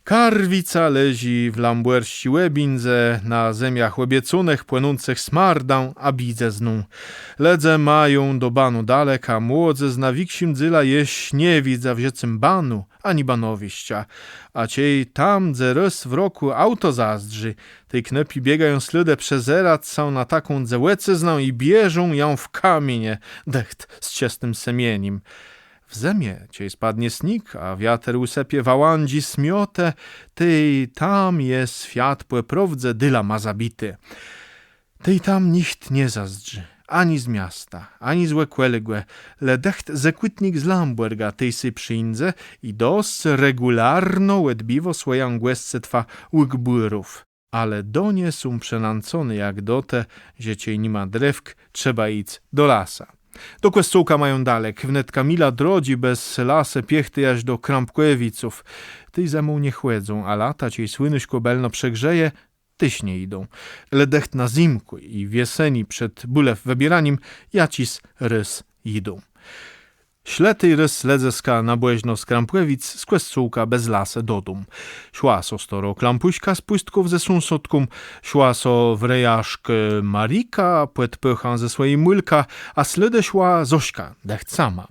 Karwica lezi w lambuerści łebinze, na zemiach łebiecunech płynących smardą, a bidze znu. Ledze mają do banu daleka, młodze z nawiksim dzyla jeść nie widza w rzecym banu, ani banowiścia. A ciej tam, dze raz w roku auto zazdrzy, tej knepi biegają slydę przez erat, są na taką dzełecyzną i bieżą ją w kamienie, decht z ciestym semieniem. W zemie ciej spadnie snik, a wiatr usepie wałandzi smiotę, tej tam jest świat płeprowdze dyla ma zabity. Tej tam nikt nie zazdrzy, ani z miasta, ani z łekłeległe, le decht zekwitnik z Lamberga tej sy przyindze i dos regularno łedbiwo swoją głesce twa łykbyrów. Ale do nie są przenancony jak dote, że ciej nie ma drewk, trzeba iść do lasa. Do Kłestołka mają dalek, wnet Kamila drodzi bez lasę piechty aż do Krampkojewiców. Tej zemu nie chłedzą, a lata ciej słynyś kobelno przegrzeje, tyś nie idą. Ledecht na zimku i w jeseni przed bulew wybieraniem jacis rys idą. Śletej rys ledzeska na błeźno z Krampkowic, z Kłestołka bez lasę do dum. Szła so storo klampuśka z pustków ze sunsotkum, szła so w rejaszk Marika, płet pycha ze swojej mylka, a slede szła Zośka, decht sama.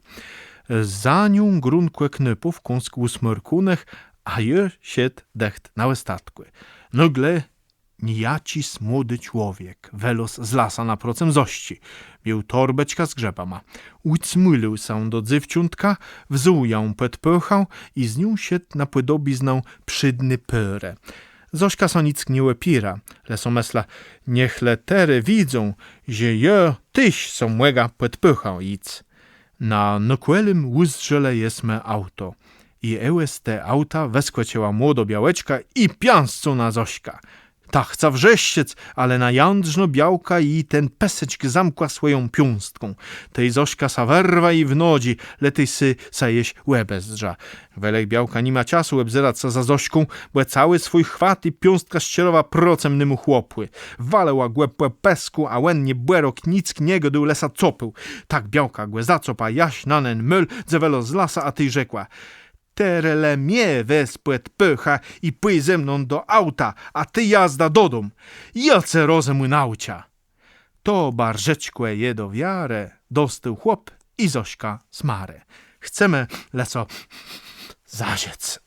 Za nią grunkłe knypów kąsk usmyrkunech, a je sied decht na łestatkły. Nagle nijacis młody człowiek, welos z lasa na procem Zości. Miał torbeczka z grzebama. Ucmylił się do dzywciątka, wzuł ją podpychał i z nią siedł na podobizną przydny pyrę. Zośka so nic nie łepira, le so mesla, niech letery widzą, że je tyś so młega podpychał ic. Na nokłelym łuzdrzele jest me auto. I ełes te auta weskłeciała młodo białeczka i pianscu na Zośka. Ta chca wrzeszczec, ale na jędrzno białka i ten peseczk zamkła swoją piąstką. Tej Zośka sa werwa i wnodzi, letej sy sa jeść łebę zdrza. Welek białka nie ma czasu łebzerać sa za Zośką, bo cały swój chwat i piąstka ścierowa procem nymu chłopły. Waleła głębłe pesku, a łennie błerok nic niego do lesa copył. Tak białka głę zacopa jaś nanen myl, dzewelo z lasa, a tej rzekła: Terele mnie wespłet pycha i pyj ze mną do auta, a ty jazda do dom. Jace rozum naucia. To barzeczkłe je do wiarę, dostył chłop i Zośka smarę. Chcemy leso zaziec.